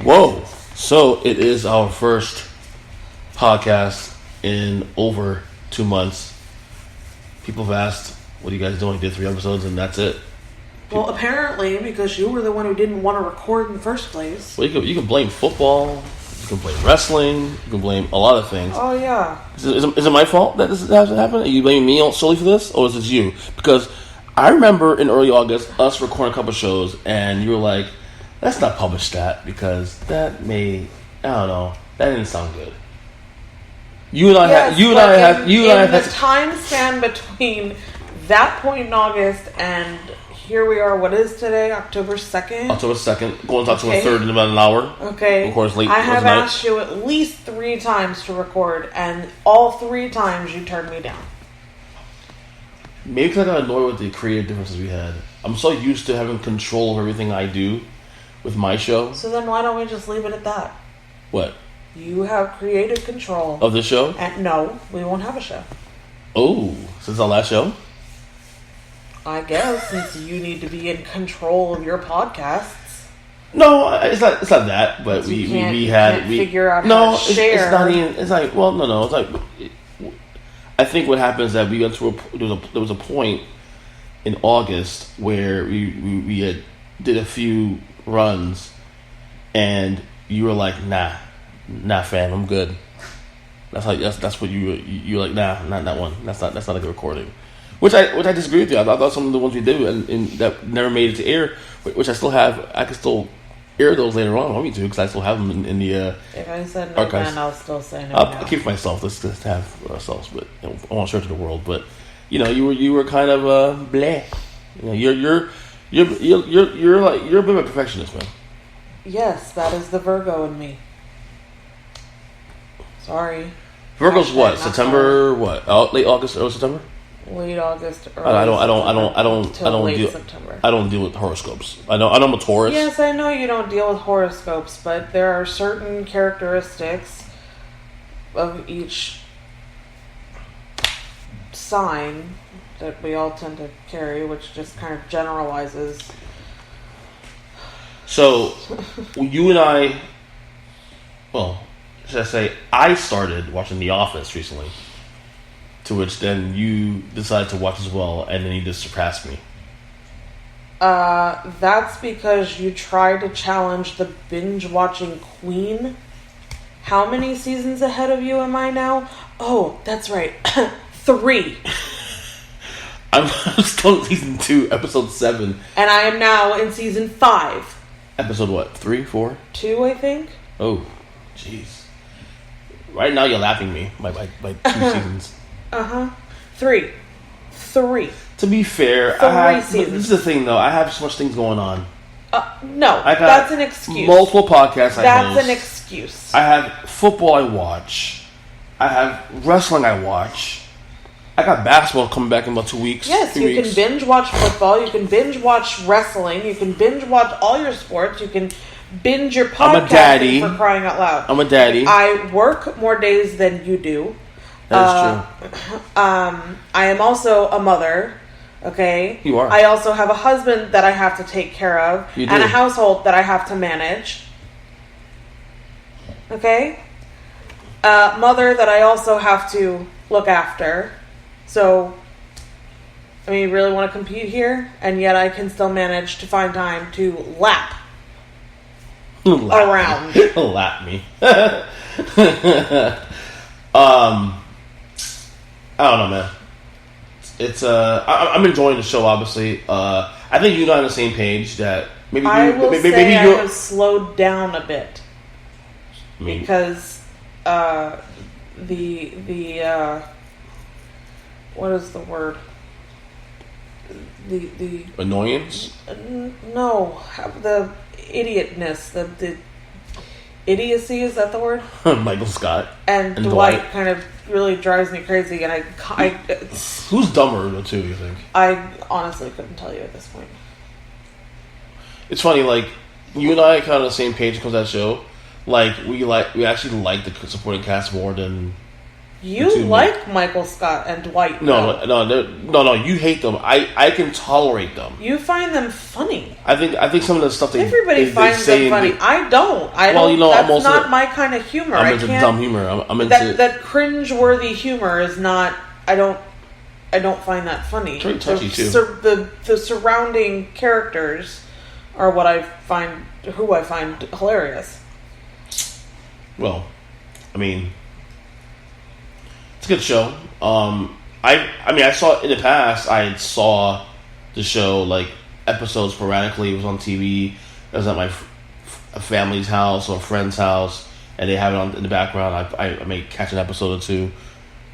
Whoa. So it is our first podcast in over 2 months. People have asked, what are you guys doing? You did 3 episodes and that's it. Well, apparently, because you were the one who didn't want to record in the first place. Well, you can blame football. You can blame wrestling. You can blame a lot of things. Oh, yeah. Is it my fault that this has happened? Are you blaming me solely for this? Or is it you? Because I remember in early August, us recording a couple shows, and you were like, let's not publish that because that may, I don't know, that didn't sound good. The time span between that point in August and here we are, what is today? October 2nd? October 2nd, going to October 3rd in about an hour. Okay. Of course, late. I have asked you at least 3 times to record, and all 3 times you turned me down. Maybe because I got annoyed with the creative differences we had. I'm so used to having control of everything I do with my show. So then why don't we just leave it at that? What? You have creative control. Of the show? And no, we won't have a show. Oh, since our last show? I guess, since you need to be in control of your podcasts. No, it's not that. But we figure out how to share. It's not even. It's like no. It's like I think what happens is that we got to there was a point in August where we had did a few runs, and you were like, nah, fam, I'm good. That's what you were like, nah, not that one. That's not a good recording. Which I disagree with you. I thought some of the ones we did and that never made it to air, which I still have. I can still air those later on. I want me to because I still have them in the if I said no archives. then I'll still say no. I'll keep for myself. Let's just have ourselves, but I want to share it to the world. But you were kind of bleh. You're a bit of a perfectionist, man. Yes, that is the Virgo in me. Sorry. Virgo's what? September? What? Late August, early September? Late August. I don't September. I don't deal with horoscopes. I know I'm a Taurus. Yes, I know you don't deal with horoscopes, but there are certain characteristics of each sign that we all tend to carry, which just kind of generalizes. So, you and I, well, should I say, I started watching The Office recently, to which then you decided to watch as well, and then you just surpassed me. That's because you tried to challenge the binge-watching queen. How many seasons ahead of you am I now? Oh, that's right. 3. I'm still in season 2, episode 7. And I am now in season 5. Episode what? 3, 4? 2, I think. Oh, jeez. Right now you're laughing me by 2 seasons. 3. To be fair, 3 seasons. This is the thing though. I have so much things going on. No, that's an excuse. Multiple podcasts I host. That's an excuse. I have football I watch. I have wrestling I watch. I got basketball coming back in about 2 weeks. Yes, you can binge watch football. You can binge watch wrestling. You can binge watch all your sports. You can binge your podcasting. I'm a daddy. For crying out loud. I'm a daddy. I work more days than you do. That is true. I am also a mother. Okay? You are. I also have a husband that I have to take care of. You do. And a household that I have to manage. Okay? Mother that I also have to look after. So, I mean, you really want to compete here? And yet I can still manage to find time to lap around. Lap me. I don't know, man. It's I'm enjoying the show. Obviously, I think you and I are on the same page. That maybe I have slowed down a bit because the what is the word? The annoyance? No, the idiotness. The idiocy, is that the word? Michael Scott and Dwight kind of really drives me crazy, and I who's dumber of the two, you think? I honestly couldn't tell you at this point. It's funny, like you and I are kind of on the same page when it comes to that show. Like we actually like the supporting cast more than You like Michael Scott and Dwight. No. You hate them. I can tolerate them. You find them funny. I think some of the stuff everybody finds them funny. I don't. That's not my kind of humor. I'm into dumb humor. I'm into that cringe-worthy humor. Is not. I don't find that funny. It's very touchy too. The surrounding characters are what I find hilarious. Well, I mean, it's a good show. I saw in the past. I saw the show like episodes sporadically. It was on TV. It was at my family's house or a friend's house, and they have it on in the background. I may catch an episode or two.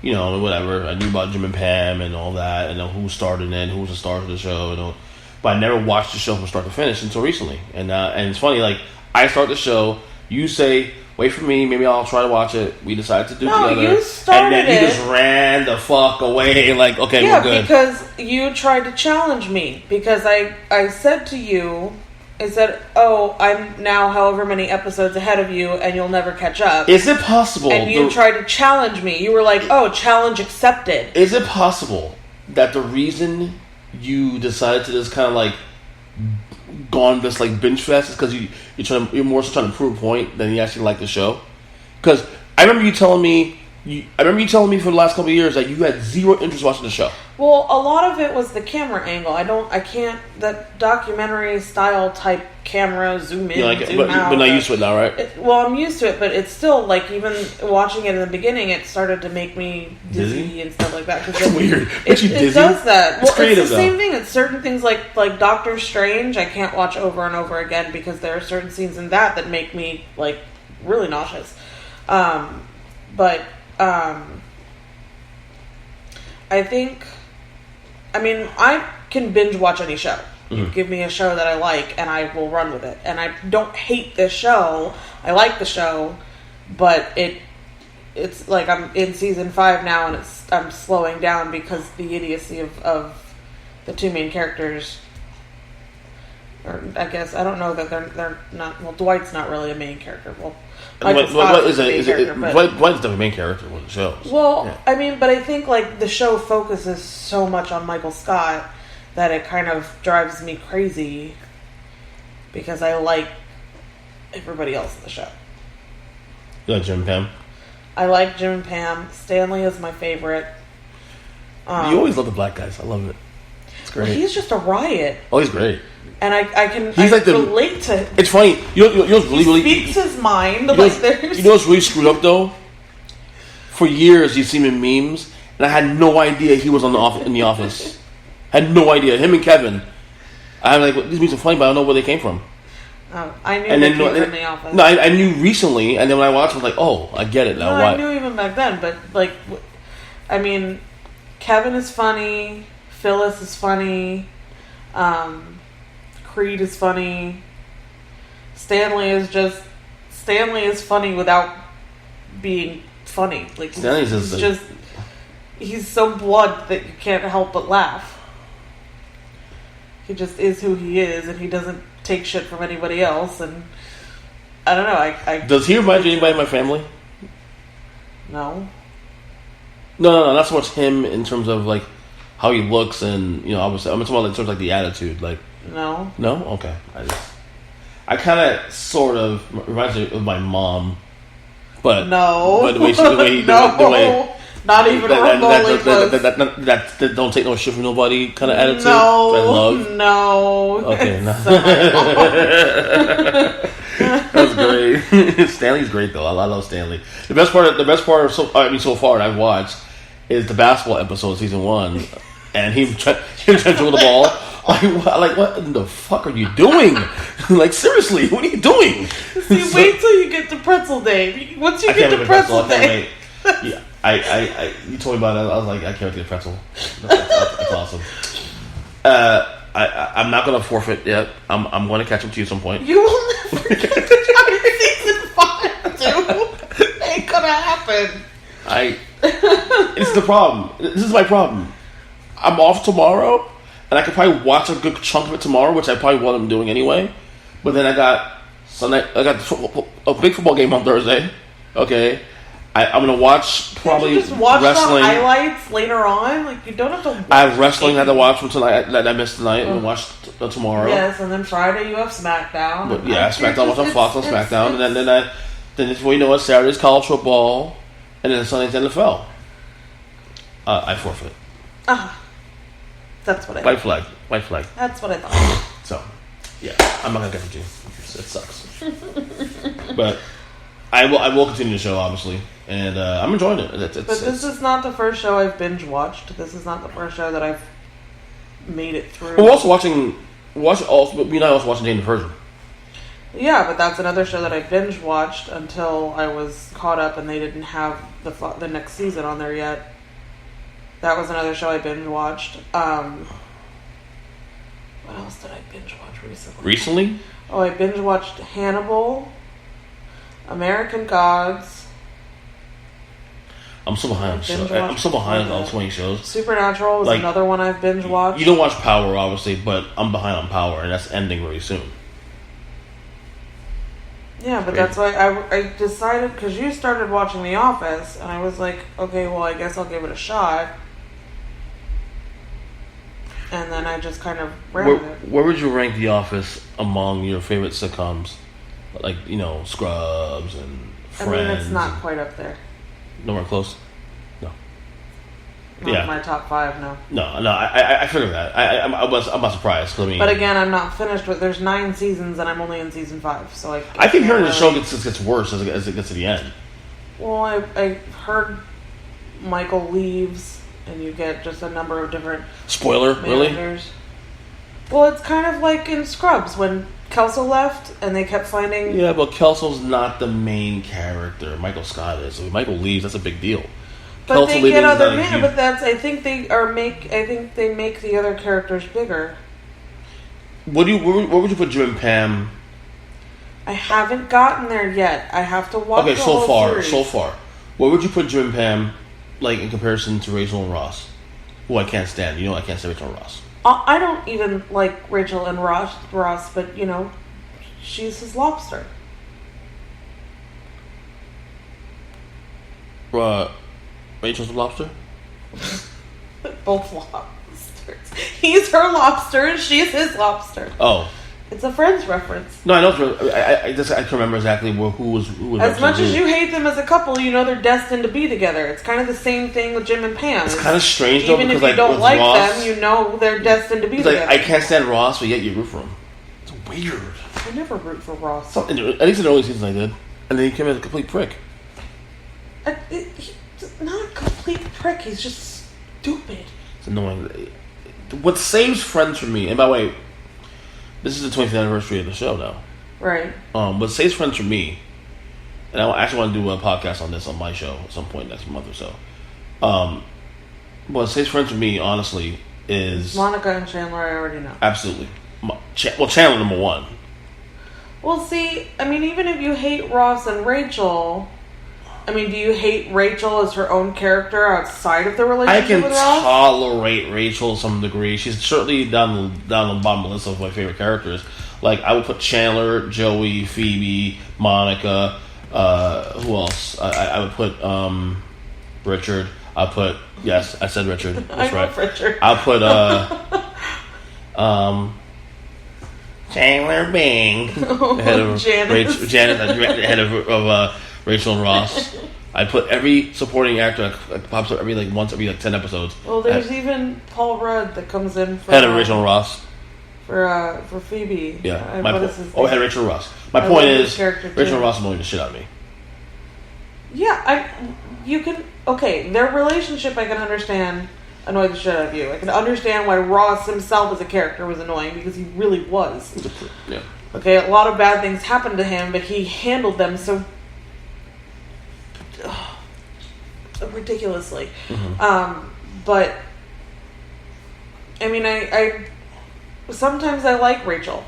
Whatever. I knew about Jim and Pam and all that, and who starred in it, who was the star of the show, but I never watched the show from start to finish until recently. And it's funny, like, I start the show, you say, wait for me, maybe I'll try to watch it. We decided to do it together. You started and then you just ran the fuck away, like, okay, we're good. Yeah, because you tried to challenge me, because I said to you, I said, I'm now however many episodes ahead of you, and you'll never catch up. Is it possible? And you tried to challenge me. You were like, challenge accepted. Is it possible that the reason you decided to just kind of like go on this like binge fest is because you're more so trying to prove a point than you actually like the show? Because I remember you telling me for the last couple of years that you had zero interest watching the show. Well, a lot of it was the camera angle. That documentary style type camera, zoom in, zoom out. But not used to it now, right? I'm used to it, but it's still, like, even watching it in the beginning, it started to make me dizzy and stuff like that. That's weird. It does that. It's creative, it's the same thing. It's certain things like Doctor Strange, I can't watch over and over again because there are certain scenes in that make me, like, really nauseous. I think... I can binge watch any show. Mm-hmm. You give me a show that I like, and I will run with it. And I don't hate this show. I like the show, but it's like I'm in season 5 now, and I'm slowing down because the idiocy of the two main characters. Or I guess I don't know that they're not. Well, Dwight's not really a main character. Well, what is it? Dwight's the main character of the show. Well, yeah. But I think like the show focuses so much on Michael Scott that it kind of drives me crazy because I like everybody else in the show. You like Jim and Pam? I like Jim and Pam. Stanley is my favorite. You always love the black guys. I love it. It's great. Well, he's just a riot. Oh, he's great. And I can relate to. It's funny. You know what's really speaks his mind. You know what's really screwed up though? For years, you've seen him in memes, and I had no idea he was in the office. I had no idea. Him and Kevin. I'm like, these memes are funny, but I don't know where they came from. Oh, I knew they came from the office. No, I knew recently, and then when I watched, I was like, oh, I get it now. No, I knew even back then, but like, Kevin is funny. Phyllis is funny. Creed is funny. Stanley is funny without being funny. Like Stanley's he's so blunt that you can't help but laugh. He just is who he is, and he doesn't take shit from anybody else. And I don't know. Does he remind you of anybody in my family? No. No. Not so much him in terms of like how he looks, and I'm talking about in terms of like the attitude, like. No. No? Okay. I kind of sort of reminds me of my mom, but no. But the way not even remotely close. That don't take no shit from nobody kind of attitude. No. I love. No. Okay. No. That's great. Stanley's great though. I love Stanley. The best part so far I've watched is the basketball episode of season 1, and him trying to throw the ball. Like, what in the fuck are you doing? Like, seriously, what are you doing? See, wait till you get to Pretzel Day. Once you get to Pretzel Day. Yeah, you told me about that. I was like, I can't wait to get pretzel. That's awesome. I'm not going to forfeit yet. I'm going to catch up to you at some point. You will never get to season 5, dude. Ain't gonna happen. It's the problem. This is my problem. I'm off tomorrow. And I could probably watch a good chunk of it tomorrow, which I probably what I'm doing anyway. But then I got a big football game on Thursday. Okay, I'm gonna watch probably Can't you just watch wrestling. the highlights later on. Like you don't have to. Watch I have wrestling I had to watch from tonight that I missed tonight and watch tomorrow. Yes, and then Friday you have SmackDown. But yeah, SmackDown was on Fox on SmackDown, and then before you know it, Saturday's college football, and then Sunday's NFL. I forfeit. That's what I. White flag. That's what I thought. So, yeah, I'm not gonna get it. It sucks. But I will continue the show, obviously, and I'm enjoying it. But this is not the first show I've binge watched. This is not the first show that I've made it through. We're also watching. We and I also watching Jane the Virgin. Yeah, but that's another show that I binge watched until I was caught up, and they didn't have the next season on there yet. That was another show I binge watched. What else did I binge watch recently? Recently? Oh, I binge watched Hannibal, American Gods. I'm so behind on shows. I'm so behind on all 20 shows. Supernatural was another one I've binge watched. You don't watch Power, obviously, but I'm behind on Power, and that's ending very soon. Yeah, but that's why I decided, because you started watching The Office, and I was like, okay, well, I guess I'll give it a shot. And then I just kind of ran with it. Where would you rank The Office among your favorite sitcoms? Like, Scrubs and Friends. I mean, it's not quite up there. Nowhere close? No. Not my top 5, no. No, I figured that. I'm not surprised. But again, I'm not finished with. There's 9 seasons, and I'm only in season 5, so I keep hearing the show gets worse as it gets to the end. Well, I heard Michael leaves, and you get just a number of different spoiler managers. Really. Well, it's kind of like in Scrubs when Kelso left, and they kept finding. Yeah, but Kelso's not the main character. Michael Scott is. So if Michael leaves, that's a big deal. But Kelso they get other men. But that's. I think they make the other characters bigger. Where would you put Jim and Pam? I haven't gotten there yet. I have to watch. Okay, the whole series. So far, where would you put Jim and Pam, like in comparison to Rachel and Ross, who I can't stand? I can't stand Rachel and Ross. I don't even like Rachel and Ross, but she's his lobster. Rachel's a lobster? Both lobsters. He's her lobster and she's his lobster. Oh. It's a Friends reference. No, I know. I can't remember exactly who was. As much as you hate them as a couple, they're destined to be together. It's kind of the same thing with Jim and Pam. It's kind of strange, though, even because if you don't like Ross, them, they're destined to be together. I can't stand Ross, but yet you root for him. It's weird. I never root for Ross. At least in the early seasons I did. And then he came as a complete prick. He's not a complete prick. He's just stupid. It's annoying. What saves Friends for me, and by the way, this is the 25th anniversary of the show now. Right. What saves Friends for me, and I actually want to do a podcast on this on my show at some point next month or so. What saves Friends for me, honestly, is Monica and Chandler. I already know. Absolutely. Chandler number 1. Well, see, even if you hate Ross and Rachel, do you hate Rachel as her own character outside of the relationship with Ross? I can tolerate Rachel to some degree. She's certainly down the bottom of the list of my favorite characters. Like, I would put Chandler, Joey, Phoebe, Monica, who else? I would put Richard. Yes, I said Richard. That's I love Richard. I'll put Chandler Bing, head of Janet, head of Rachel and Ross. I put every supporting actor that pops up once every 10 episodes. Well, there's even Paul Rudd that comes in for head of Rachel and Ross for Phoebe. Yeah, head Rachel and Ross. My point is Rachel and Ross annoying the shit out of me. Yeah, their relationship I can understand annoyed the shit out of you. I can understand why Ross himself as a character was annoying because he really was. Yeah. Okay, a lot of bad things happened to him, but he handled them so ridiculously. Mm-hmm. But I sometimes I like Rachel.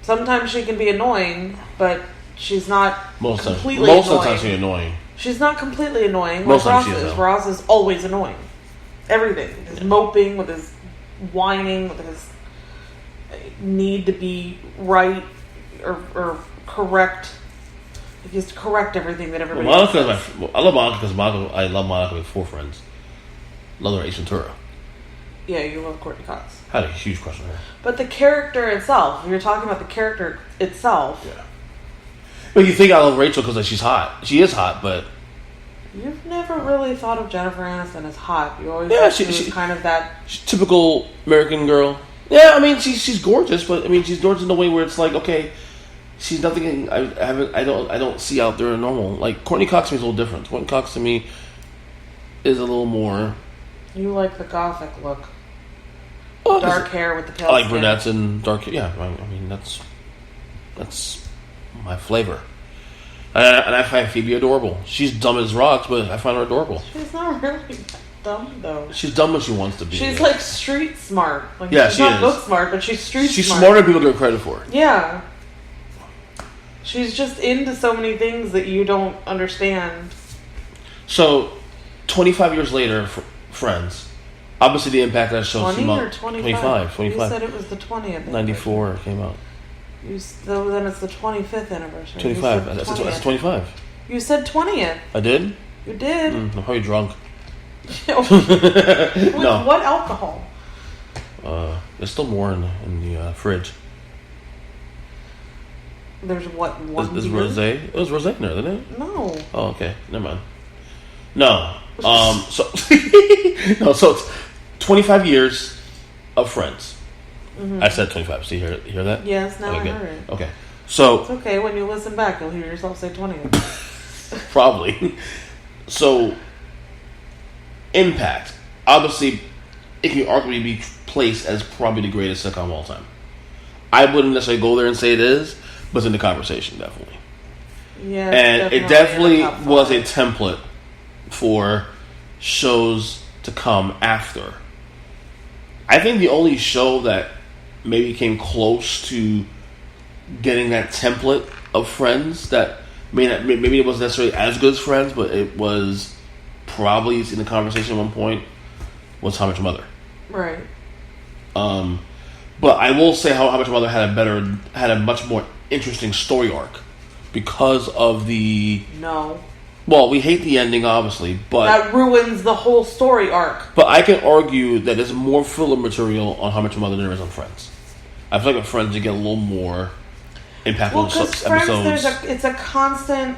Sometimes she can be annoying, but she's not completely annoying. Most of the time she's annoying. She's not completely annoying like Ross is. Ross is always annoying. Everything. His moping, with his whining, with his need to be right or correct. He has to correct everything that everybody Well, else says. I love Monica because I love Monica with 4 Friends. Love her Ace Ventura. Yeah, you love Courtney Cox. I had a huge crush on her. But the character itself, if you're talking about the character itself... Yeah. But you think I love Rachel because she's hot. She is hot, but... You've never really thought of Jennifer Aniston as hot. You always thought she was kind of that... She's typical American girl. Yeah, I mean, she's gorgeous, but I mean, she's gorgeous in a way where it's like, okay, she's nothing I don't see out there normal. Like, Courtney Cox to me is a little different. Courtney Cox to me is a little more... You like the gothic look. Oh, dark hair with the pale I like skin. brunettes and dark hair. Yeah, I mean, that's my flavor. And I find Phoebe adorable. She's dumb as rocks, but I find her adorable. She's not really that dumb, though. She's dumb when she wants to be. She's like street smart. Like, yeah, she's not book smart, but she's street smart. She's smarter than people give her credit for. Yeah. She's just into so many things that you don't understand. So, 25 years later, Friends. Obviously, the impact that show 20 or 25? 25. You said it was the 20th. 94 it came out. Then it's the 25th anniversary. 25. That's 25. You said 20th. I did? You did. I'm probably drunk. With No. what alcohol? There's still more in the fridge. There's what? One There's beer? rosé. It was rosé in there, didn't it? No. Oh, okay. Never mind. No. So it's 25 years of Friends. Mm-hmm. I said 25. See, hear that? Yes, now okay, I heard it. Okay. So it's okay. When you listen back, you'll hear yourself say 20. Probably. So, impact. Obviously, it can arguably be placed as probably the greatest sitcom of all time. I wouldn't necessarily go there and say it is, but it's in the conversation, definitely. Yeah, and it definitely was a template for shows to come after. I think the only show that maybe came close to getting that template of Friends that maybe it wasn't necessarily as good as Friends, but it was probably in the conversation at one point was How I Met Your Mother. Right. But I will say How I Met Your Mother had a much more interesting story arc because of the... No. Well, we hate the ending, obviously, but... That ruins the whole story arc. But I can argue that there's more filler material on How I Met Your Mother than there is on Friends. I feel like with Friends you get a little more impactful because Friends, episodes. it's a constant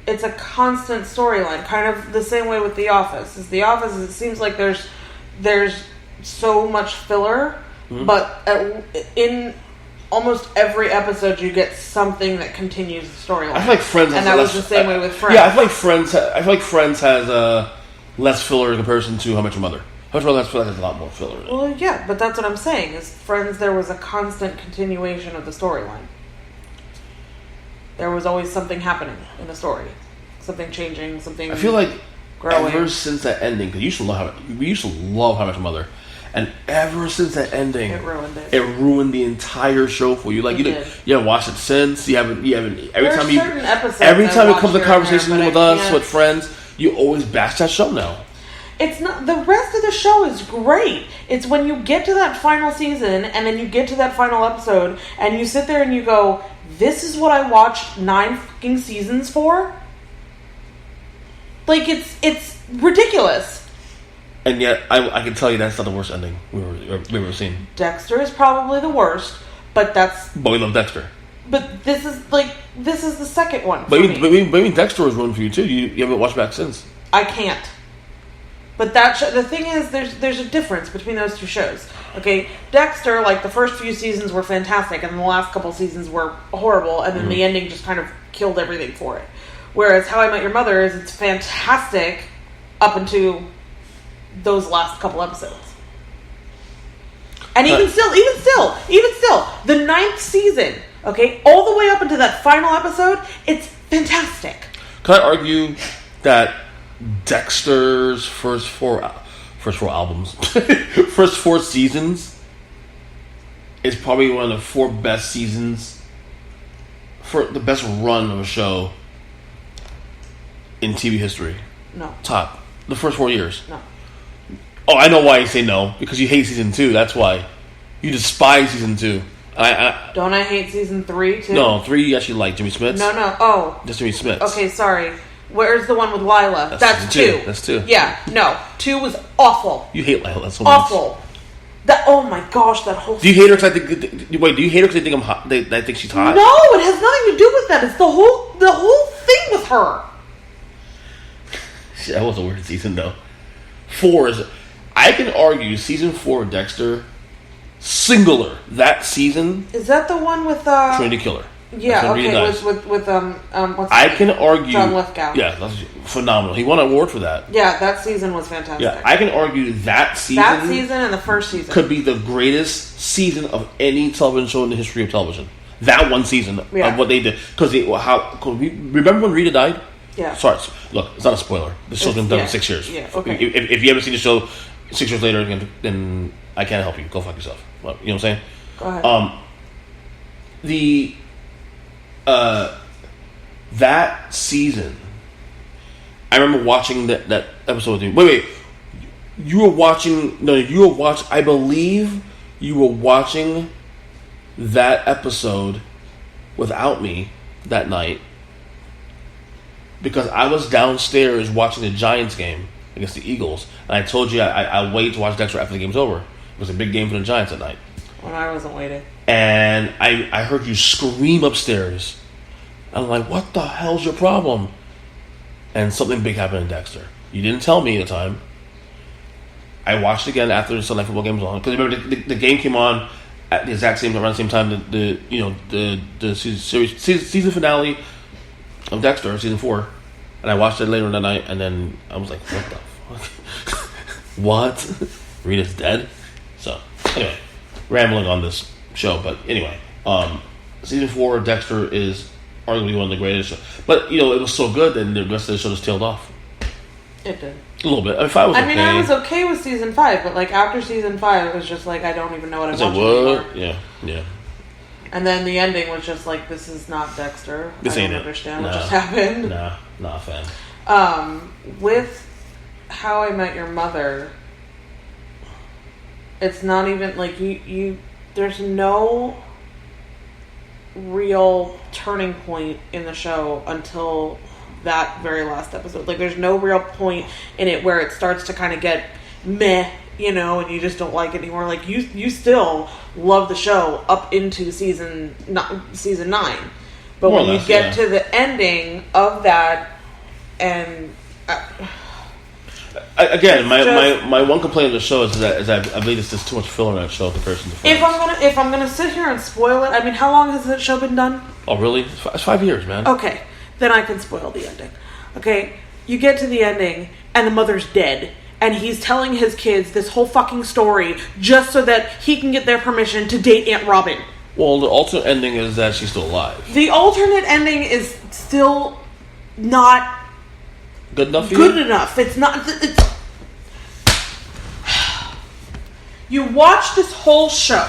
storyline, kind of the same way with The Office. As The Office, it seems like there's so much filler, mm-hmm. but in almost every episode you get something that continues the storyline. I feel like Friends has and that was the same way with Friends. Yeah, I feel like Friends has less filler in comparison to How I Met Your Mother. How I Met Your Mother has a lot more filler in it. Well, yeah, but that's what I'm saying. Is Friends, there was a constant continuation of the storyline. There was always something happening in the story, something changing, something. I feel like growing. Ever since that ending, because we used to love How I Met Your Mother. And ever since that ending, it ruined it. It ruined the entire show for you. Like you haven't watched it since. You haven't. Every time it comes to conversation with us, with friends, you always bash that show now. It's not. The rest of the show is great. It's when you get to that final season, and then you get to that final episode, and you sit there and you go, "This is what I watched 9 fucking seasons for." Like it's ridiculous. And yet, I can tell you that's not the worst ending we've ever seen. Dexter is probably the worst, but we love Dexter. But this is the second one. But even Dexter was ruined for you too. You haven't watched back since. I can't. But the thing is, there's a difference between those two shows. Okay, Dexter, like the first few seasons were fantastic, and the last couple seasons were horrible, and then the ending just kind of killed everything for it. Whereas How I Met Your Mother it's fantastic up until those last couple episodes. And even still, the 9th season, okay, all the way up into that final episode, it's fantastic. Can I argue that Dexter's first four albums, first 4 seasons, is probably one of the 4 best seasons, for the best run of a show in TV history? No. Top. The first 4 years? No. Oh, I know why you say no. Because you hate season 2. That's why. You despise season 2. Don't I hate season 3 too? No, 3 you actually like Jimmy Smits. No. Oh, just Jimmy Smits. Okay, sorry. Where's the one with Lila? That's 2. That's 2. Yeah, no. 2 was awful. You hate Lila. That's so awful. Oh my gosh, that whole. Do you hate her because I think? Wait, do you hate her because they think I'm hot? They think she's hot? No, it has nothing to do with that. It's the whole thing with her. That was a weird season, though. 4 is. I can argue season 4 of Dexter, singular that season. Is that the one with Trinity Killer? Yeah, okay, with what's I can argue. John Lithgow. Yeah, that's phenomenal. He won an award for that. Yeah, that season was fantastic. Yeah, I can argue that season. That season and the first season could be the greatest season of any television show in the history of television. That one season of what they did, remember when Rita died? Yeah. Sorry, look, it's not a spoiler. The show's been done in 6 years. Yeah. Okay. If you haven't seen the show 6 years later, then I can't help you. Go fuck yourself. Well, you know what I'm saying? Go ahead. That season, I remember watching that episode with you. Wait. You were watching. No, you were watching. I believe you were watching that episode without me that night because I was downstairs watching the Giants game against the Eagles, and I told you I waited to watch Dexter after the game's over. It was a big game for the Giants that night. Well, I wasn't waiting. And I heard you scream upstairs. I'm like, what the hell's your problem? And something big happened in Dexter. You didn't tell me at the time. I watched it again after the Sunday football game was on. Because remember, the game came on at the exact same time, around the same time the season finale of Dexter, season 4. And I watched it later that night, and then I was like, what the fuck? What? Rita's dead? So, anyway, rambling on this show, but anyway, season 4 of Dexter is arguably one of the greatest shows. But, it was so good that the rest of the show just tailed off. It did. A little bit. I was okay with season 5, but, after season 5, it was just I don't even know what I'm watching anymore. Yeah. And then the ending was just this is not Dexter. I don't understand what just happened. Nah, not a fan. With How I Met Your Mother, it's not even, you there's no real turning point in the show until that very last episode. There's no real point in it where it starts to kind of get meh, and you just don't like it anymore. You still love the show up into season 9. But when you get to the ending of that, and again, my one complaint of the show is that I believe there's too much filler in that show comparison to Friends. If I'm gonna sit here and spoil it, how long has that show been done? Oh, really? It's 5 years, man. Okay, then I can spoil the ending. Okay, you get to the ending, and the mother's dead. And he's telling his kids this whole fucking story just so that he can get their permission to date Aunt Robin. Well, the alternate ending is that she's still alive. The alternate ending is still not good enough for you? Good enough. It's not... You watch this whole show,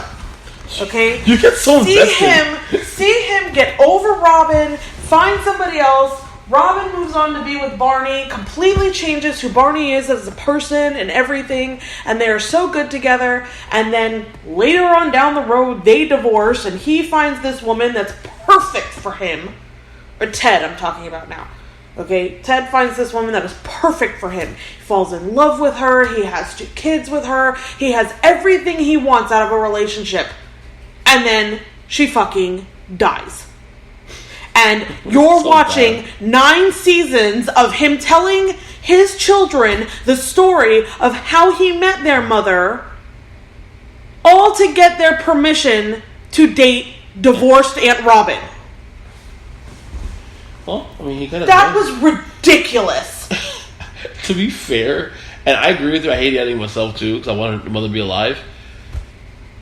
okay? You get so invested. See him get over Robin, find somebody else. Robin moves on to be with Barney, completely changes who Barney is as a person and everything, and they are so good together, and then later on down the road, they divorce, and he finds this woman that's perfect for him. Or Ted, I'm talking about now. Okay, Ted finds this woman that is perfect for him. He falls in love with her, he has 2 kids with her, he has everything he wants out of a relationship. And then she fucking dies. And you're watching 9 seasons of him telling his children the story of how he met their mother, all to get their permission to date divorced Aunt Robin. Well, he kind of... That was ridiculous. To be fair, and I agree with you, I hate the ending myself too, because I wanted the mother to be alive.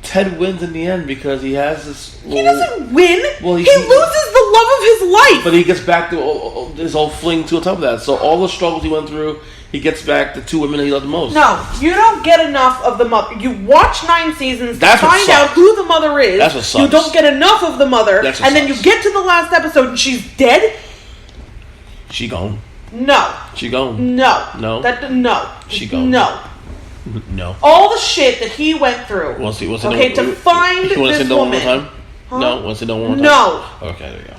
Ted wins in the end because he has this little... He doesn't win. Well, he loses the love of his life. But he gets back to his whole fling to on top of that. So all the struggles he went through, he gets back to 2 women that he loved the most. No, you don't get enough of the mother. You watch 9 seasons to find out who the mother is. That's what sucks. You don't get enough of the mother. And then you get to the last episode and she's dead. She gone. No. She gone. No. No. No. She gone. No. No. All the shit that he went through. Want to see okay, to find this woman. You want to see no one more time? Huh? No? Want to see no one more time? No. Okay, there you go.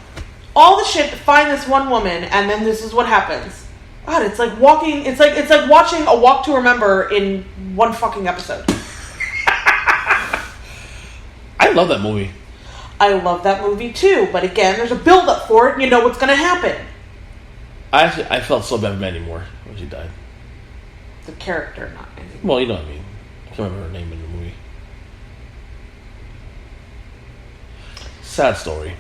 All the shit to find this one woman, and then this is what happens. God, it's like walking. It's like watching A Walk to Remember in one fucking episode. I love that movie. I love that movie too, but again, there's a build up for it, and you know what's going to happen. I felt so bad for Mandy Moore when she died. The character, not anything. Well, you know what I mean. I can't remember her name in the movie. Sad story.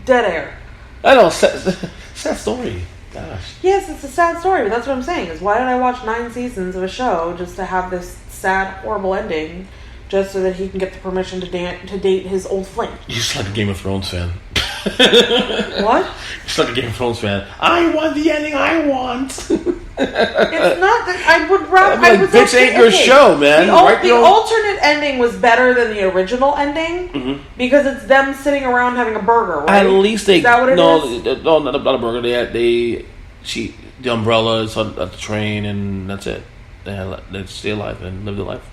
Dead air. I know, sad story. Gosh. Yes, it's a sad story, but that's what I'm saying. Is why did I watch 9 seasons of a show just to have this sad, horrible ending, just so that he can get the permission to date his old flame? You're just like a Game of Thrones fan. What? You're just like a Game of Thrones fan. I want the ending I want. It's not that I would rather. I was like, bitch, ain't your show, man. The alternate ending was better than the original ending because it's them sitting around having a burger. Right? At least they. Is that what it is? No, not a burger. The umbrella is on the train, and that's it. They stay alive and live their life.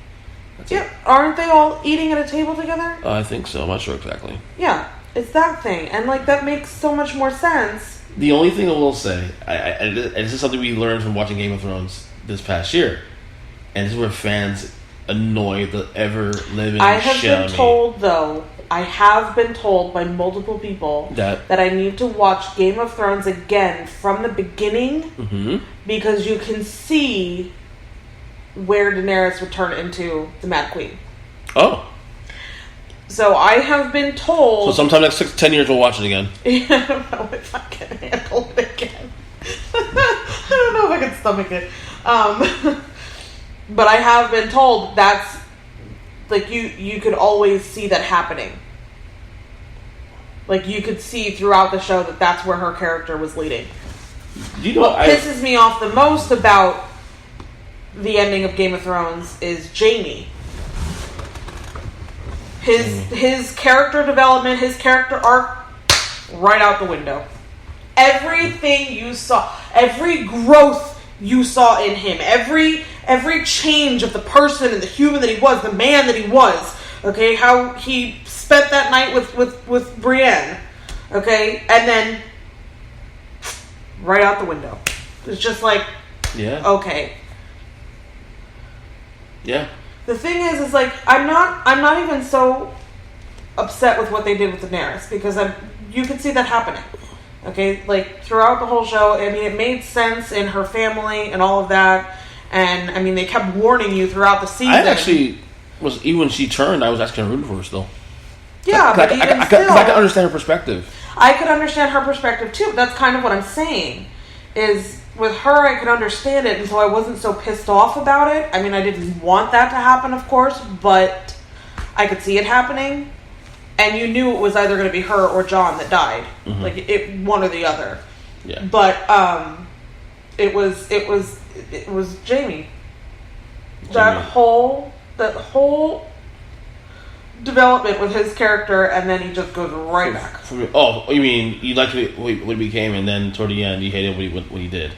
That's it. Aren't they all eating at a table together? I think so. I'm not sure exactly. Yeah, it's that thing, and like that makes so much more sense. The only thing I will say, and this is something we learned from watching Game of Thrones this past year, and this is where fans annoy the ever-living I have shit been told, though, I have been told by multiple people that I need to watch Game of Thrones again from the beginning because you can see where Daenerys would turn into the Mad Queen. Oh. So I have been told... So sometime next 10 years we'll watch it again. I don't know if I can handle it again. I don't know if I can stomach it. But I have been told that's... Like, you could always see that happening. Like, you could see throughout the show that that's where her character was leading. What pisses me off the most about the ending of Game of Thrones is Jaime. His character development, his character arc, right out the window. Everything you saw, every growth you saw in him, every change of the person and the human that he was, the man that he was, okay, how he spent that night with Brienne, okay, and then right out the window. It's just like, okay. Yeah. The thing is like I'm not even so upset with what they did with Daenerys because you could see that happening. Okay, like throughout the whole show, I mean, it made sense in her family and all of that, and I mean, they kept warning you throughout the season. I actually was even when she turned, I was actually rooting for her still. Yeah, but I could understand her perspective. I could understand her perspective too. That's kind of what I'm saying. Is with her, I could understand it, and so I wasn't so pissed off about it. I mean, I didn't want that to happen, of course, but I could see it happening, and you knew it was either going to be her or Jon that died, like it one or the other. Yeah. But it was Jaime. That whole development with his character, and then he just goes right back. Oh, you mean you liked what he became, and then toward the end you hated what he did?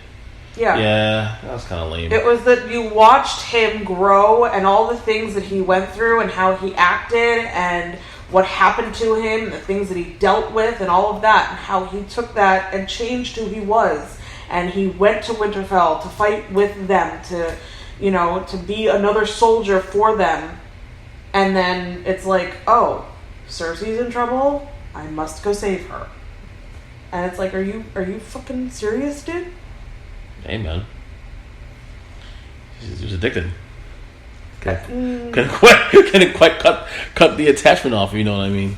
Yeah. Yeah, that was kind of lame. It was that you watched him grow and all the things that he went through and how he acted and what happened to him, and the things that he dealt with and all of that, and how he took that and changed who he was. And he went to Winterfell to fight with them, to be another soldier for them. And then it's like, oh, Cersei's in trouble. I must go save her. And it's like, are you fucking serious, dude? Hey, man. He was addicted. Couldn't quite cut the attachment off. You know what I mean?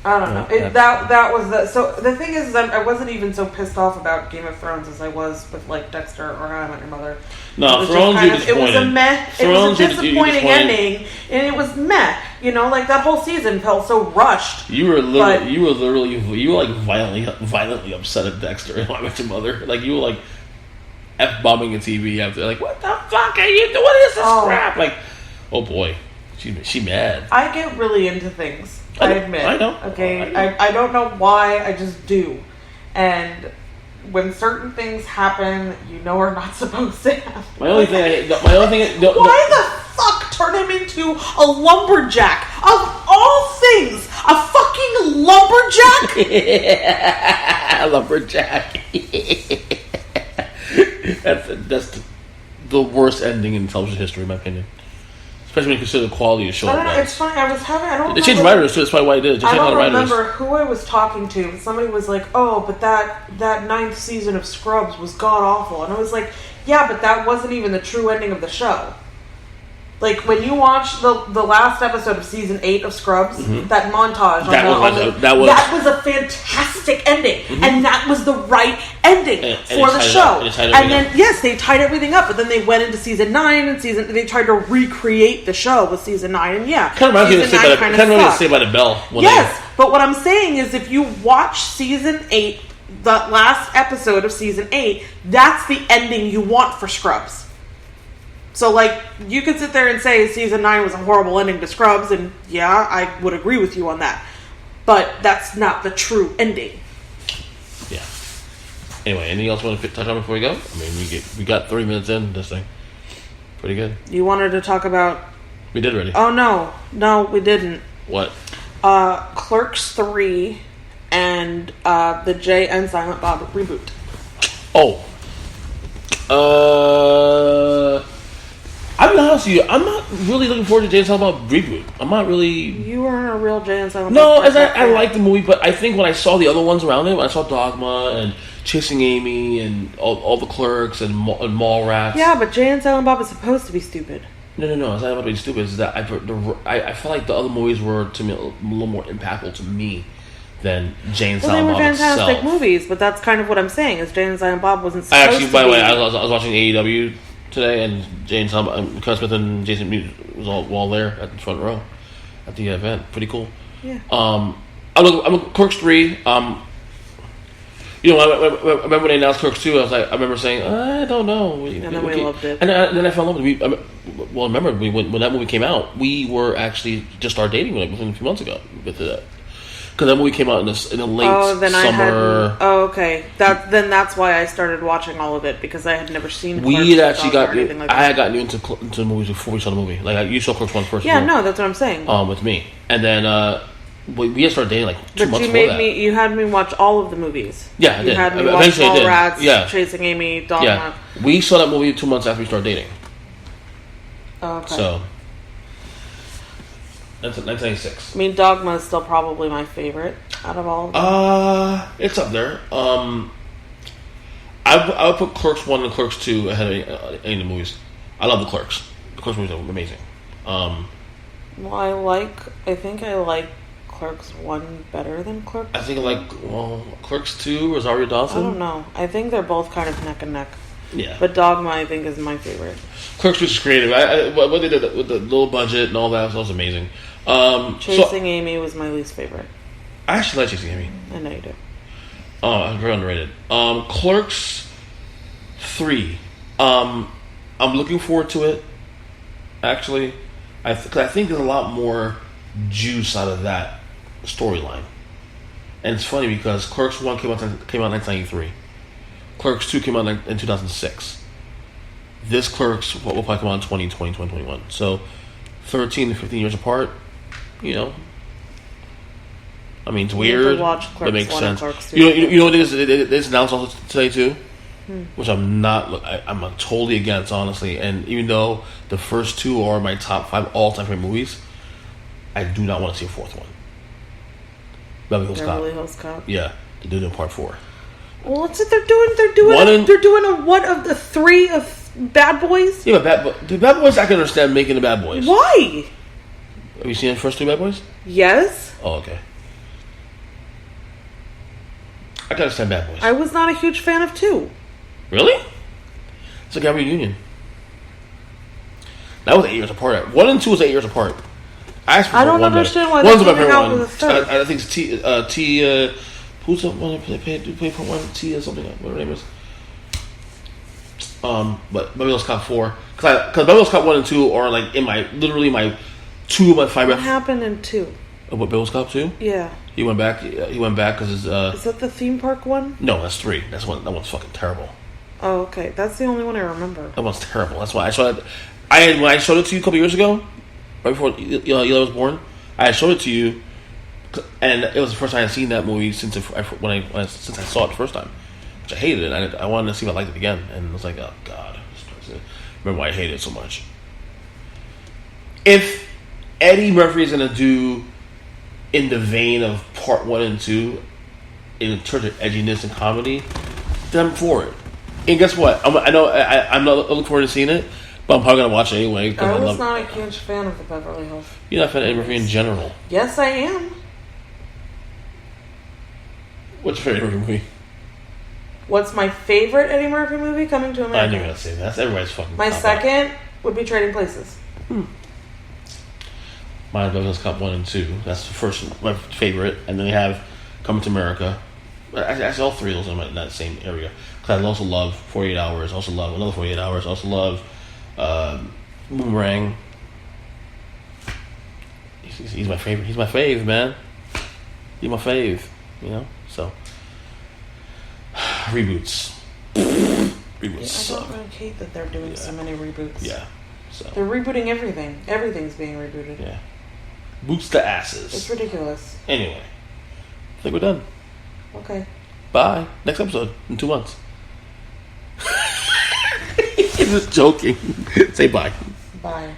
I don't know. That was the. So the thing is I wasn't even so pissed off about Game of Thrones as I was with like Dexter or How I Met Your Mother. No, Thrones you disappointed. It was a meh. It was a disappointing ending, and it was meh. You know, like that whole season felt so rushed. You were like violently upset at Dexter and How I Met Your Mother. Like you were like F-bombing a TV after, like, what the fuck are you doing? What is this crap? Like, oh boy, she mad. I get really into things. I admit. I know. Okay, I don't know why. I just do, and when certain things happen, you know are not supposed to happen. Why the fuck turn him into a lumberjack? Of all things, a fucking lumberjack? Lumberjack. That's the worst ending in television history, in my opinion. Especially when you consider the quality of the show. I don't know. It's funny. They changed writers too. That's probably why they did it. I don't remember who I was talking to. Somebody was like, "Oh, but that ninth season of Scrubs was god awful," and I was like, "Yeah, but that wasn't even the true ending of the show." Like, when you watch the last episode of season 8 of Scrubs, that montage, that was a fantastic ending, and that was the right ending for the show. And then, yes, they tied everything up, but then they went into season 9 and they tried to recreate the show with season 9, and kind of reminds me of Saved by the Bell. Yes, but what I'm saying is, if you watch season 8, the last episode of season 8, that's the ending you want for Scrubs. So, like, you could sit there and say season 9 was a horrible ending to Scrubs, and yeah, I would agree with you on that. But that's not the true ending. Yeah. Anyway, anything else you want to touch on before we go? I mean, we got 3 minutes in this thing. Pretty good. You wanted to talk about... We did already. Oh, no. No, we didn't. What? Clerks 3 and the Jay and Silent Bob reboot. Oh. I'll be honest with you, I'm not really looking forward to Jay and Silent Bob reboot. I'm not really... You weren't a real Jay and Silent Bob. No, I like the movie, but I think when I saw the other ones around it, when I saw Dogma and Chasing Amy and all the Clerks and Mallrats... Yeah, but Jay and Silent Bob is supposed to be stupid. No, it's not about being stupid. It's that I felt like the other movies were, to me, a little more impactful to me than Jay and Silent Bob they were fantastic itself. movies, but that's kind of what I'm saying, is Jay and Silent Bob wasn't supposed to be... By the way, I was watching AEW today, and Jay and Silent Kevin Smith and Jason Mewes was all there at the front row at the event. Pretty cool. Yeah. I'm a Clerks 3. I remember when they announced Clerks 2. I remember saying, I don't know. And then we loved it. And then I fell in love with it. Remember when that movie came out, we were actually just started dating within a few months ago with that. Because that movie came out in the late summer. Okay. Then that's why I started watching all of it, because I had never seen Clerks. I had gotten into the movies before we saw the movie. Like, you saw Clerks 1 first. Yeah, no, that's what I'm saying. With me. And then we had started dating like 2 months before that. You had me watch all of the movies. Yeah, I did. You had me watch Mallrats, Chasing Amy, Dogma. Yeah. We saw that movie 2 months after we started dating. Oh, okay. So... That's 1996. I mean, Dogma is still probably my favorite out of all of them. It's up there. I would put Clerks 1 and Clerks 2 ahead of any of the movies. I love the Clerks. The Clerks movies are amazing. I think I like Clerks 1 better than Clerks 2. I think I like Clerks 2, Rosario Dawson. I don't know. I think they're both kind of neck and neck. Yeah. But Dogma, I think, is my favorite. Clerks was creative. What they did with the little budget and all that was amazing. Chasing Amy was my least favorite. I actually like Chasing Amy. I know you do. Oh, very underrated. Clerks 3. I'm looking forward to it. Actually, I think there's a lot more juice out of that storyline. And it's funny because Clerks 1 came out in 1993. Clerks 2 came out in 2006. This Clerks will probably come out in 2020, 2021. So 13 to 15 years apart. I mean, it's weird, but it makes sense. You know what it is? It's announced also today too, which I'm totally against, honestly. And even though the first 2 are my top 5 all-time favorite movies, I do not want to see a 4th one. Beverly Hills Cop. Yeah, they're doing part 4. Well, that's what they're doing. They're doing a what of the 3 of Bad Boys? Yeah, but the Bad Boys, I can understand making the Bad Boys. Why? Have you seen the first 2 Bad Boys? Yes. Oh, okay. I can understand Bad Boys. I was not a huge fan of 2. Really? It's like a reunion. That was 8 years apart. 1 and 2 was 8 years apart. I don't understand why they're coming out with a third. I think it's T. Who's the one that played for 1? T or something. What her name is? But Beverly Hills Cop 4. Because Beverly Hills Cop 1 and 2 are like literally my 2 of my 5. What happened in 2? What, Beverly Hills Cop 2? Yeah. He went back. He went back because his. Is that the theme park one? No, that's 3. That's one. That one's fucking terrible. Oh, okay. That's the only one I remember. That one's terrible. That's why I showed it. When I showed it to you a couple years ago, right before Eli was born, I showed it to you, and it was the first time I had seen that movie since I saw it the first time, which I hated it. I wanted to see if I liked it again, and I was like, oh god, remember why I hated it so much. If Eddie Murphy is gonna do in the vein of part 1 and 2 in terms of edginess and comedy, then I'm for it. And guess what? I'm not looking forward to seeing it, but I'm probably gonna watch it anyway. I was not a huge fan of the Beverly Hills. You're not a fan of Eddie Murphy in general. Yes, I am. What's your favorite movie? What's my favorite Eddie Murphy movie? Coming to America. I knew you were gonna say that. That's everybody's fucking. My second would be Trading Places. Mine is Beverly Hills Cop 1 and 2. That's the first, my favorite, and then we have Coming to America. Actually, all 3 of those are in that same area. Because I also love 48 Hours. Also love another 48 Hours. Also love Boomerang. He's my favorite. He's my fave, man. He's my fave. You know. So reboots. Reboots. Yeah, I don't really hate that they're doing so many reboots. Yeah. So they're rebooting everything. Everything's being rebooted. Yeah. Boots to asses. It's ridiculous. Anyway, I think we're done. Okay. Bye. Next episode in 2 months. He was joking. Say bye. Bye.